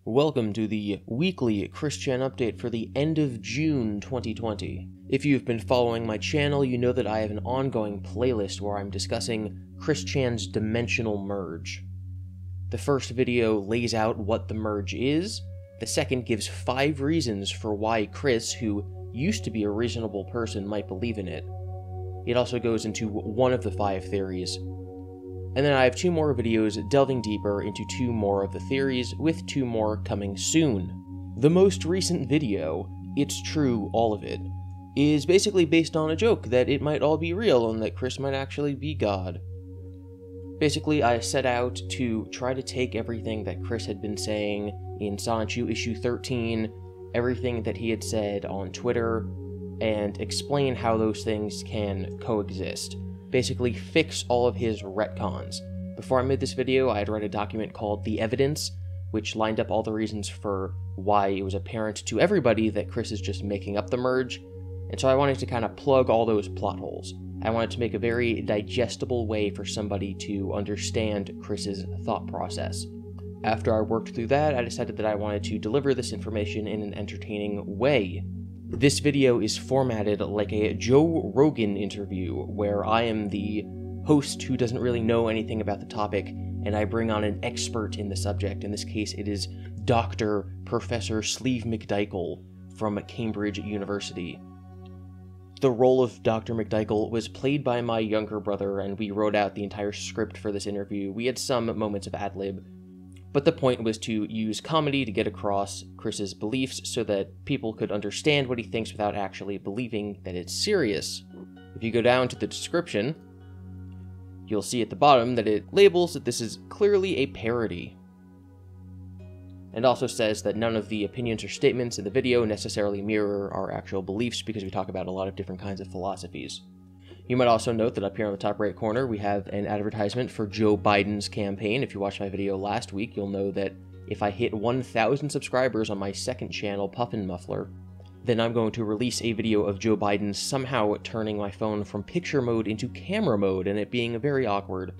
Welcome to the weekly Christian update for the end of June 2020. If you've been following my channel, you know that I have an ongoing playlist where I'm discussing Christian's dimensional merge. The first video lays out what the merge is, the second gives 5 reasons for why Chris, who used to be a reasonable person, might believe in it. It also goes into one of the 5 theories. And then I have 2 more videos delving deeper into 2 more of the theories, with 2 more coming soon. The most recent video, It's True, All of It, is basically based on a joke that it might all be real and that Chris might actually be God. Basically, I set out to try to take everything that Chris had been saying in Sonichu issue 13, everything that he had said on Twitter, and explain how those things can coexist. Basically fix all of his retcons. Before I made this video, I had read a document called The Evidence, which lined up all the reasons for why it was apparent to everybody that Chris is just making up the merge, and so I wanted to kind of plug all those plot holes. I wanted to make a very digestible way for somebody to understand Chris's thought process. After I worked through that, I decided that I wanted to deliver this information in an entertaining way. This video is formatted like a Joe Rogan interview, where I am the host who doesn't really know anything about the topic, and I bring on an expert in the subject. In this case, it is Dr. Professor Sleeve McDykel from Cambridge University. The role of Dr. McDykel was played by my younger brother, and we wrote out the entire script for this interview. We had some moments of ad-lib, but the point was to use comedy to get across Chris's beliefs so that people could understand what he thinks without actually believing that it's serious. If you go down to the description, you'll see at the bottom that it labels that this is clearly a parody, and also says that none of the opinions or statements in the video necessarily mirror our actual beliefs, because we talk about a lot of different kinds of philosophies. You might also note that up here on the top right corner we have an advertisement for Joe Biden's campaign. If you watched my video last week, you'll know that if I hit 1,000 subscribers on my second channel, Puffin Muffler, then I'm going to release a video of Joe Biden somehow turning my phone from picture mode into camera mode, and it being very awkward.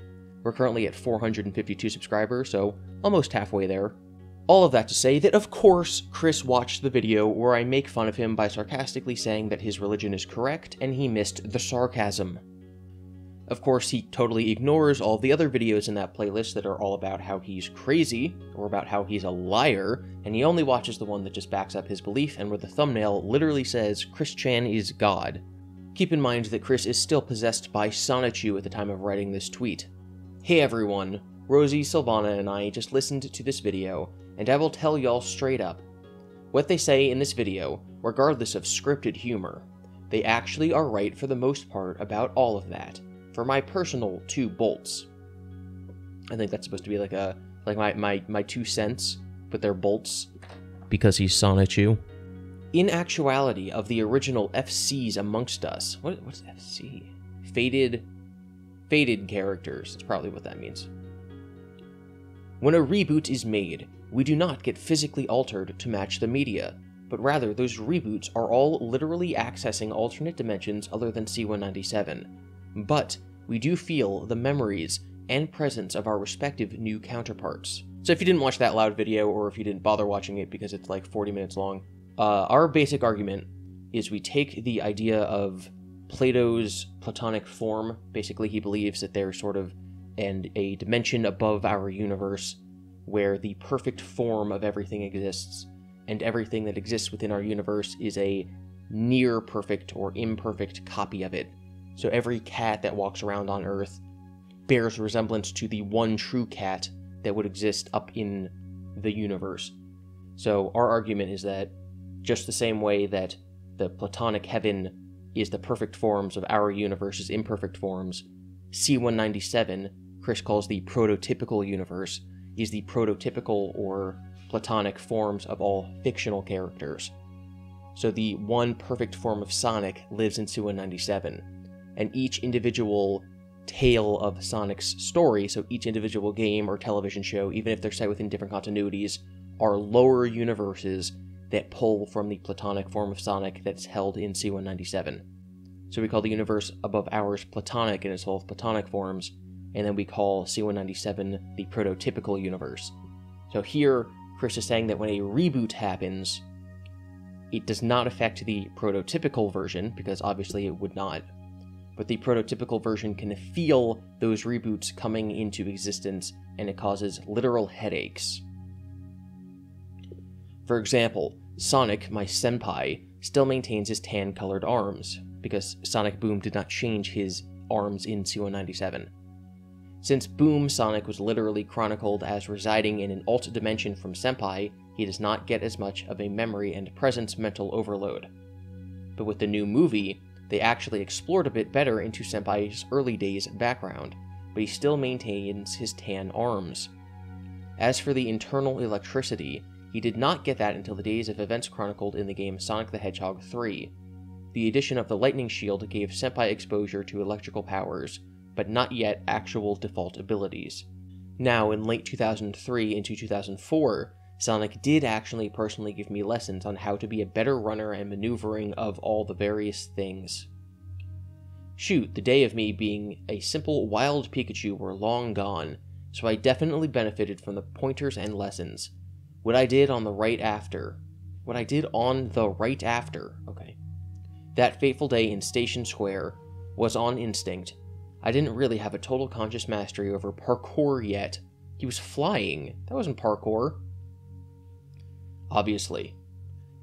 We're currently at 452 subscribers, so almost halfway there. All of that to say that, of course, Chris watched the video where I make fun of him by sarcastically saying that his religion is correct, and he missed the sarcasm. Of course, he totally ignores all the other videos in that playlist that are all about how he's crazy, or about how he's a liar, and he only watches the one that just backs up his belief, and where the thumbnail literally says, Chris Chan is God. Keep in mind that Chris is still possessed by Sonichu at the time of writing this tweet. Hey everyone, Rosie, Silvana, and I just listened to this video, and I will tell y'all straight up, what they say in this video, regardless of scripted humor, they actually are right for the most part about all of that. For my personal 2 bolts. I think that's supposed to be like my 2 cents, but they're bolts, because he's Sonichu. In actuality, of the original FCs amongst us, what's FC? Faded characters, that's probably what that means. When a reboot is made, we do not get physically altered to match the media, but rather those reboots are all literally accessing alternate dimensions other than C-197. But we do feel the memories and presence of our respective new counterparts. So if you didn't watch that loud video, or if you didn't bother watching it because it's like 40 minutes long, our basic argument is we take the idea of Plato's Platonic form. Basically, he believes that there's sort of a dimension above our universe where the perfect form of everything exists, and everything that exists within our universe is a near-perfect or imperfect copy of it. So every cat that walks around on Earth bears resemblance to the one true cat that would exist up in the universe. So our argument is that just the same way that the Platonic heaven is the perfect forms of our universe's imperfect forms, C-197, Chris calls the prototypical universe, is the prototypical or Platonic forms of all fictional characters. So the one perfect form of Sonic lives in C-197, and each individual tale of Sonic's story, so each individual game or television show, even if they're set within different continuities, are lower universes that pull from the Platonic form of Sonic that's held in C-197. So we call the universe above ours Platonic in its whole Platonic forms, and then we call C-197 the prototypical universe. So here, Chris is saying that when a reboot happens, it does not affect the prototypical version, because obviously it would not, but the prototypical version can feel those reboots coming into existence, and it causes literal headaches. For example, Sonic, my senpai, still maintains his tan-colored arms, because Sonic Boom did not change his arms in C-197. Since Boom Sonic was literally chronicled as residing in an alt dimension from Senpai, he does not get as much of a memory and presence mental overload. But with the new movie, they actually explored a bit better into Senpai's early days background, but he still maintains his tan arms. As for the internal electricity, he did not get that until the days of events chronicled in the game Sonic the Hedgehog 3. The addition of the lightning shield gave Senpai exposure to electrical powers, but not yet actual default abilities. Now, in late 2003 into 2004, Sonic did actually personally give me lessons on how to be a better runner and maneuvering of all the various things. Shoot, the day of me being a simple wild Pikachu were long gone, so I definitely benefited from the pointers and lessons. What I did on the right after. Okay. That fateful day in Station Square was on instinct. I didn't really have a total conscious mastery over parkour yet. He was flying. That wasn't parkour. Obviously.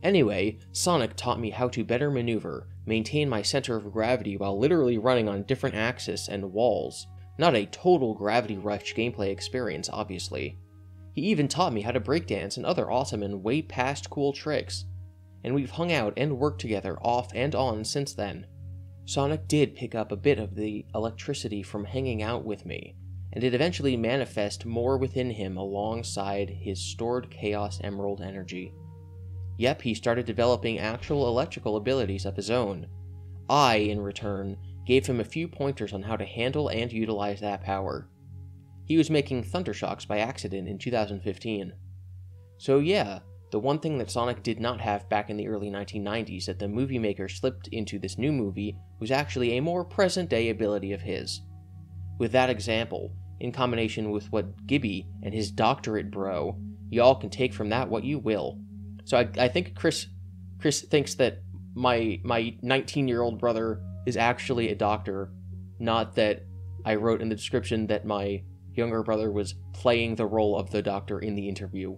Anyway, Sonic taught me how to better maneuver, maintain my center of gravity while literally running on different axes and walls. Not a total Gravity Rush gameplay experience, obviously. He even taught me how to breakdance and other awesome and way past cool tricks. And we've hung out and worked together off and on since then. Sonic did pick up a bit of the electricity from hanging out with me, and it eventually manifested more within him alongside his stored Chaos Emerald energy. Yep, he started developing actual electrical abilities of his own. I, in return, gave him a few pointers on how to handle and utilize that power. He was making Thundershocks by accident in 2015. So yeah, the one thing that Sonic did not have back in the early 1990s that the movie maker slipped into this new movie was actually a more present-day ability of his. With that example, in combination with what Gibby and his doctorate bro, y'all can take from that what you will. So I think Chris thinks that my 19-year-old brother is actually a doctor, not that I wrote in the description that my younger brother was playing the role of the doctor in the interview.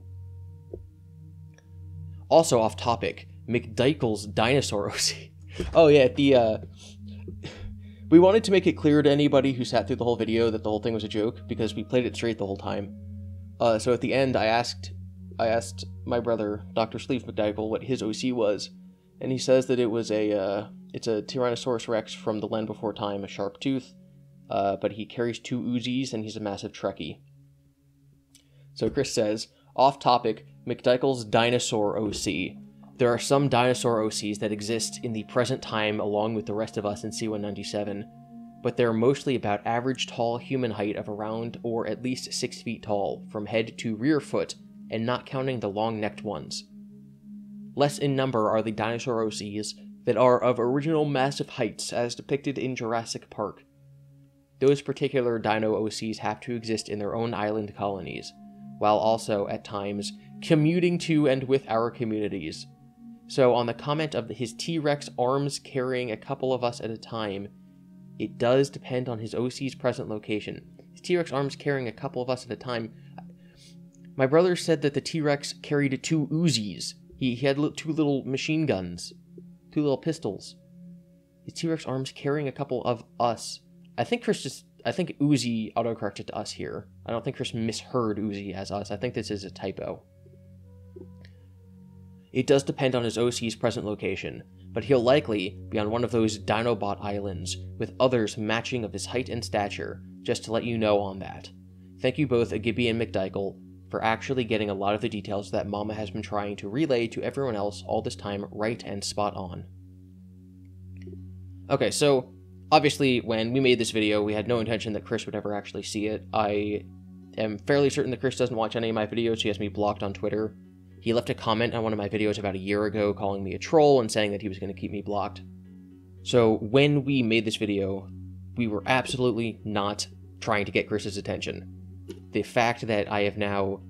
Also off topic, McDykel's dinosaur OC. Oh yeah, we wanted to make it clear to anybody who sat through the whole video that the whole thing was a joke, because we played it straight the whole time. So at the end, I asked my brother, Dr. Sleeve McDykel, what his OC was, and he says that it was it's a Tyrannosaurus Rex from the Land Before Time, a sharp tooth, but he carries 2 Uzis and he's a massive Trekkie. So Chris says, off topic, McDykel's dinosaur OC. There are some dinosaur OCs that exist in the present time along with the rest of us in C-197, but they're mostly about average tall human height of around or at least 6 feet tall, from head to rear foot, and not counting the long-necked ones. Less in number are the dinosaur OCs that are of original massive heights as depicted in Jurassic Park. Those particular dino OCs have to exist in their own island colonies, while also, at times, commuting to and with our communities. So on the comment of his T-Rex arms carrying a couple of us at a time, it does depend on his OC's present location. His T-Rex arms carrying a couple of us at a time. My brother said that the T-Rex carried 2 Uzis. He had 2 little machine guns. 2 little pistols. His T-Rex arms carrying a couple of us. I think Uzi autocorrected to us here. I don't think Chris misheard Uzi as us. I think this is a typo. It does depend on his OC's present location, but he'll likely be on one of those Dinobot islands, with others matching of his height and stature, just to let you know on that. Thank you both, Gibby and McDykel, for actually getting a lot of the details that Mama has been trying to relay to everyone else all this time right and spot on. Okay, so obviously when we made this video, we had no intention that Chris would ever actually see it. I am fairly certain that Chris doesn't watch any of my videos. He has me blocked on Twitter. He left a comment on one of my videos about a year ago calling me a troll and saying that he was going to keep me blocked. So when we made this video, we were absolutely not trying to get Chris's attention. The fact that I have now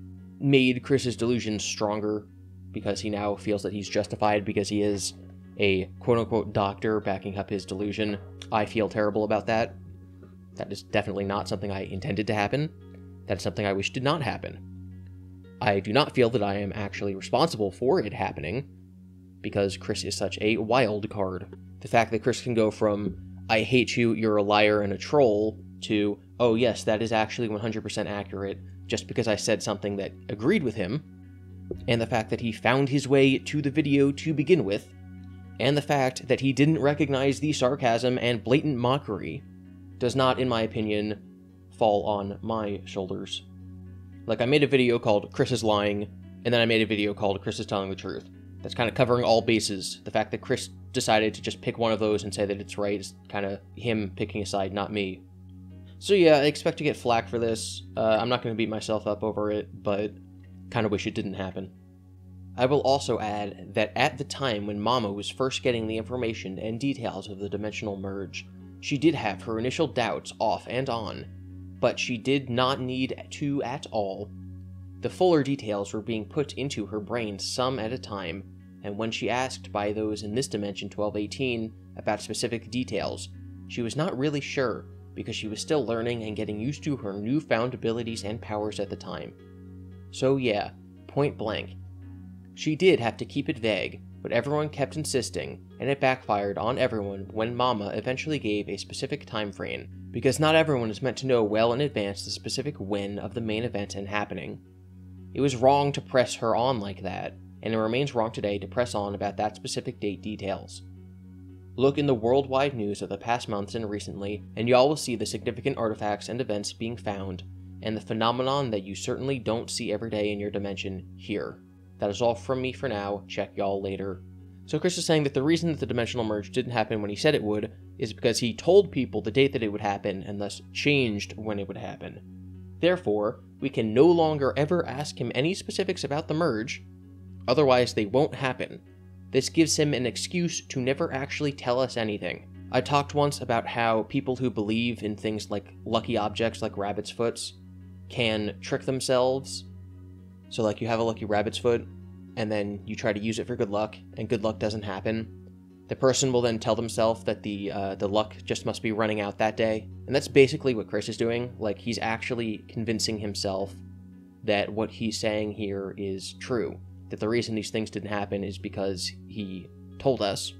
made Chris's delusion stronger because he now feels that he's justified because he is a quote-unquote doctor backing up his delusion. I feel terrible about that. That is definitely not something I intended to happen. That's something I wish did not happen. I do not feel that I am actually responsible for it happening, because Chris is such a wild card. The fact that Chris can go from, I hate you, you're a liar and a troll, to, oh yes, that is actually 100% accurate, just because I said something that agreed with him, and the fact that he found his way to the video to begin with, and the fact that he didn't recognize the sarcasm and blatant mockery, does not, in my opinion, fall on my shoulders. Like, I made a video called Chris is Lying, and then I made a video called Chris is Telling the Truth. That's kind of covering all bases. The fact that Chris decided to just pick one of those and say that it's right is kind of him picking a side, not me. So yeah, I expect to get flack for this. I'm not going to beat myself up over it, but kind of wish it didn't happen. I will also add that at the time when Mama was first getting the information and details of the dimensional merge, she did have her initial doubts off and on, but she did not need to at all. The fuller details were being put into her brain some at a time, and when she asked by those in this dimension 1218 about specific details, she was not really sure because she was still learning and getting used to her newfound abilities and powers at the time. So yeah, point blank. She did have to keep it vague, but everyone kept insisting, and it backfired on everyone when Mama eventually gave a specific time frame, because not everyone is meant to know well in advance the specific when of the main event and happening. It was wrong to press her on like that, and it remains wrong today to press on about that specific date details. Look in the worldwide news of the past months and recently, and y'all will see the significant artifacts and events being found, and the phenomenon that you certainly don't see every day in your dimension here. That is all from me for now. Check y'all later. So Chris is saying that the reason that the dimensional merge didn't happen when he said it would is because he told people the date that it would happen and thus changed when it would happen. Therefore, we can no longer ever ask him any specifics about the merge, otherwise they won't happen. This gives him an excuse to never actually tell us anything. I talked once about how people who believe in things like lucky objects like rabbit's foots can trick themselves. So like you have a lucky rabbit's foot, and then you try to use it for good luck, and good luck doesn't happen. The person will then tell themselves that the luck just must be running out that day. And that's basically what Chris is doing. Like, he's actually convincing himself that what he's saying here is true. That the reason these things didn't happen is because he told us,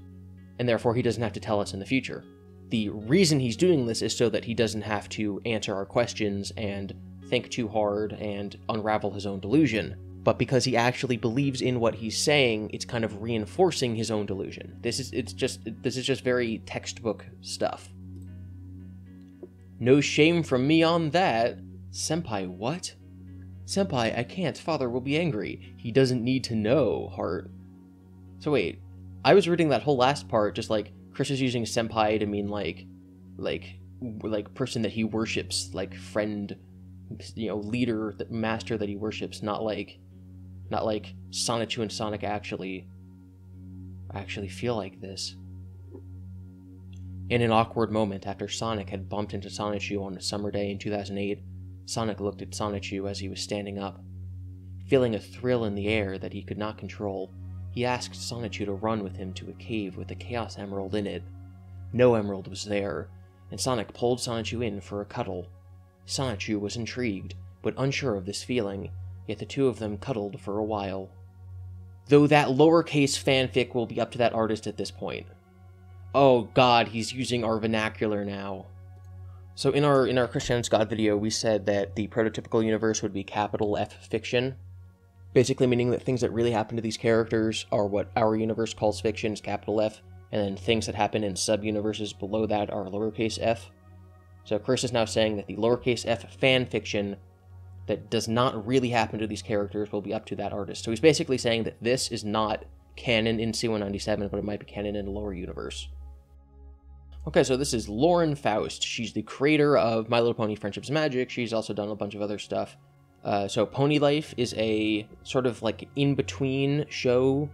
and therefore he doesn't have to tell us in the future. The reason he's doing this is so that he doesn't have to answer our questions and think too hard and unravel his own delusion. But because he actually believes in what he's saying, it's kind of reinforcing his own delusion. This is just very textbook stuff. No shame from me on that. Senpai, what? Senpai, I can't. Father will be angry. He doesn't need to know, heart. So wait, I was reading that whole last part just like Chris is using senpai to mean like person that he worships, like friend, you know, leader, master that he worships, not like Sonichu and Sonic actually feel like this. In an awkward moment after Sonic had bumped into Sonichu on a summer day in 2008, Sonic looked at Sonichu as he was standing up. Feeling a thrill in the air that he could not control, he asked Sonichu to run with him to a cave with a Chaos Emerald in it. No emerald was there, and Sonic pulled Sonichu in for a cuddle. Sonichu was intrigued, but unsure of this feeling, yet the two of them cuddled for a while. Though that lowercase fanfic will be up to that artist at this point. Oh god, he's using our vernacular now. So in our Christian's God video, we said that the prototypical universe would be capital F fiction, basically meaning that things that really happen to these characters are what our universe calls fiction, is capital F, and then things that happen in sub-universes below that are lowercase f. So Chris is now saying that the lowercase f fan fiction that does not really happen to these characters will be up to that artist. So he's basically saying that this is not canon in C197, but it might be canon in a lower universe. Okay, so this is Lauren Faust. She's the creator of My Little Pony Friendship's Magic. She's also done a bunch of other stuff. So Pony Life is a sort of like in-between show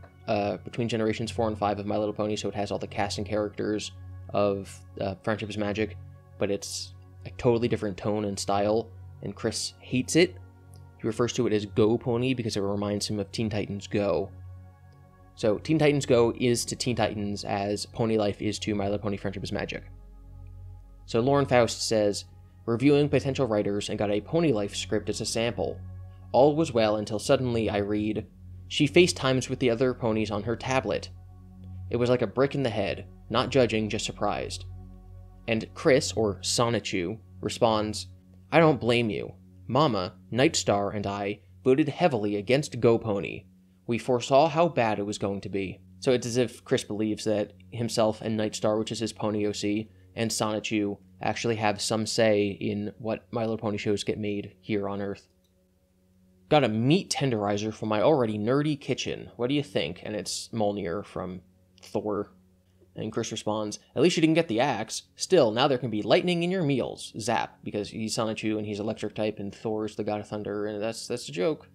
between generations 4 and 5 of My Little Pony, so it has all the cast and characters of Friendship's Magic, but it's a totally different tone and style, and Chris hates it. He refers to it as Go Pony because it reminds him of Teen Titans Go. So Teen Titans Go is to Teen Titans as Pony Life is to My Little Pony Friendship is Magic. So Lauren Faust says, reviewing potential writers and got a Pony Life script as a sample. All was well until suddenly I read, she FaceTimes with the other ponies on her tablet. It was like a brick in the head, not judging, just surprised. And Chris, or Sonichu, responds, I don't blame you. Mama, Nightstar, and I voted heavily against Go Pony. We foresaw how bad it was going to be. So it's as if Chris believes that himself and Nightstar, which is his pony OC, and Sonichu actually have some say in what My Little Pony shows get made here on Earth. Got a meat tenderizer from my already nerdy kitchen. What do you think? And it's Mjolnir from Thor. And Chris responds, at least you didn't get the axe. Still, now there can be lightning in your meals. Zap, because he's Sonichu and he's electric type and Thor's the god of thunder, and that's a joke.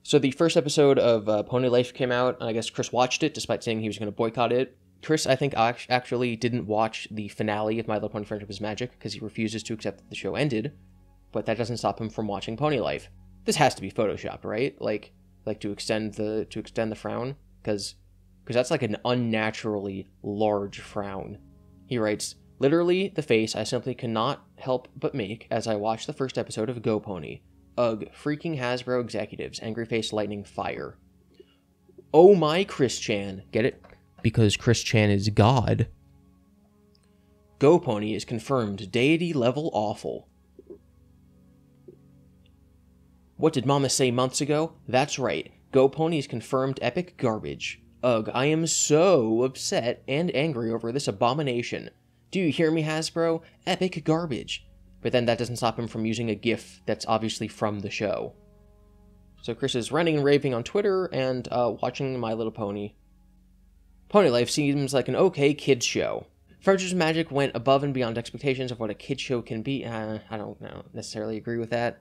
So the first episode of Pony Life came out, and I guess Chris watched it despite saying he was going to boycott it. Chris, I think, actually didn't watch the finale of My Little Pony Friendship is Magic because he refuses to accept that the show ended, but that doesn't stop him from watching Pony Life. This has to be photoshopped, right? Like to extend the frown, because that's like an unnaturally large frown. He writes, literally the face I simply cannot help but make as I watch the first episode of Go Pony. Ugh, freaking Hasbro executives, angry face lightning fire. Oh my Chris Chan, get it? Because Chris Chan is God. Go Pony is confirmed deity level awful. What did Mama say months ago? That's right, Go Pony is confirmed epic garbage. Ugh, I am so upset and angry over this abomination. Do you hear me, Hasbro? Epic garbage. But then that doesn't stop him from using a GIF that's obviously from the show. So Chris is ranting and raving on Twitter and watching My Little Pony. Pony Life seems like an okay kids show. Friendship Magic went above and beyond expectations of what a kids show can be. I don't necessarily agree with that.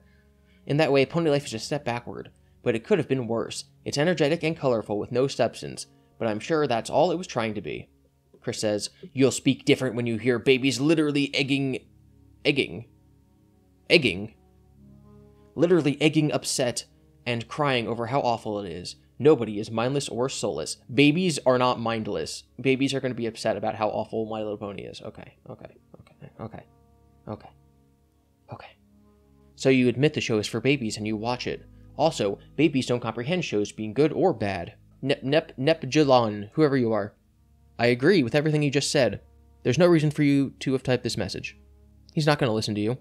In that way, Pony Life is a step backward, but it could have been worse. It's energetic and colorful with no substance, but I'm sure that's all it was trying to be. Chris says, you'll speak different when you hear babies literally literally egging upset and crying over how awful it is. Nobody is mindless or soulless. Babies are not mindless. Babies are going to be upset about how awful My Little Pony is. Okay. So you admit the show is for babies and you watch it. Also, babies don't comprehend shows being good or bad. Nepjalon, whoever you are. I agree with everything you just said. There's no reason for you to have typed this message. He's not going to listen to you.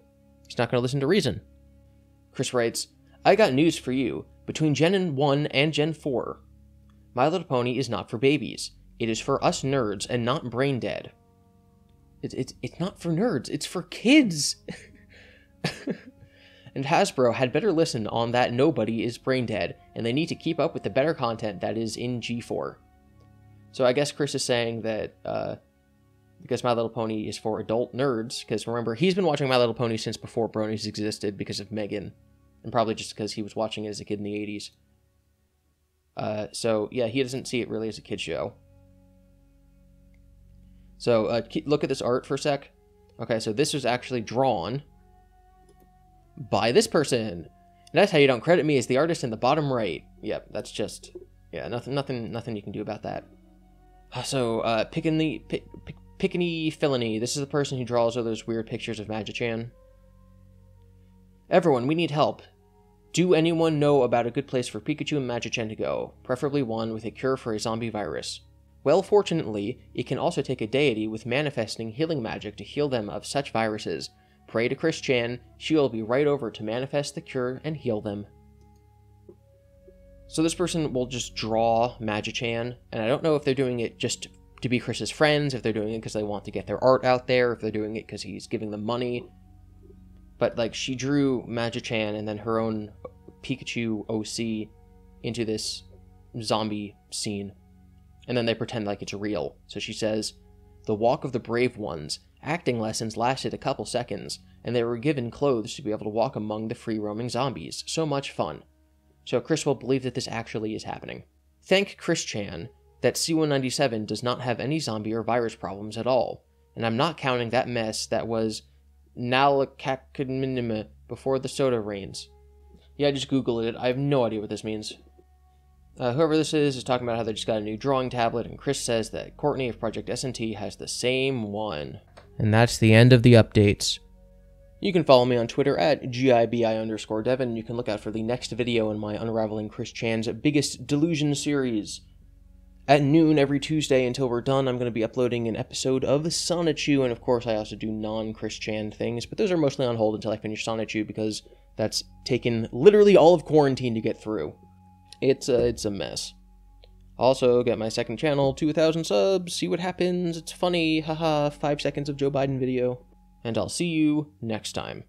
He's not going to listen to reason. Chris writes, I got news for you. Between Gen 1 and Gen 4, My Little Pony is not for babies. It is for us nerds and not brain dead. It's not for nerds. It's for kids. And Hasbro had better listen on that nobody is brain dead, and they need to keep up with the better content that is in G4. So I guess Chris is saying that because My Little Pony is for adult nerds, because remember, he's been watching My Little Pony since before Bronies existed because of Megan, and probably just because he was watching it as a kid in the 80s. So yeah, he doesn't see it really as a kid show. So look at this art for a sec. Okay, so this was actually drawn by this person. And that's how you don't credit me as the artist in the bottom right. Yep, that's just, yeah, nothing you can do about that. So, Pickney Filony, this is the person who draws all those weird pictures of Magi-chan. Everyone, we need help. Do anyone know about a good place for Pikachu and Magi-chan to go? Preferably one with a cure for a zombie virus. Well, fortunately, it can also take a deity with manifesting healing magic to heal them of such viruses. Pray to Chris Chan, she will be right over to manifest the cure and heal them. So this person will just draw Magi-chan, and I don't know if they're doing it just to be Chris's friends, if they're doing it because they want to get their art out there, if they're doing it because he's giving them money. But, like, she drew Magi-chan and then her own Pikachu OC into this zombie scene. And then they pretend like it's real. So she says, the walk of the brave ones. Acting lessons lasted a couple seconds, and they were given clothes to be able to walk among the free-roaming zombies. So much fun. So Chris will believe that this actually is happening. Thank Chris Chan that C-197 does not have any zombie or virus problems at all. And I'm not counting that mess that was Nalakakminima before the soda rains. Yeah, I just Googled it. I have no idea what this means. Whoever this is talking about how they just got a new drawing tablet, and Chris says that Courtney of Project S&T has the same one. And that's the end of the updates. You can follow me on Twitter at GIBI_Devin, and you can look out for the next video in my Unraveling Chris Chan's Biggest Delusion series. At noon every Tuesday until we're done, I'm going to be uploading an episode of Sonichu, and of course I also do non-Chris Chan things, but those are mostly on hold until I finish Sonichu, because that's taken literally all of quarantine to get through. It's a mess. Also, get my second channel to 1,000 subs, see what happens, it's funny, haha, 5 seconds of Joe Biden video. And I'll see you next time.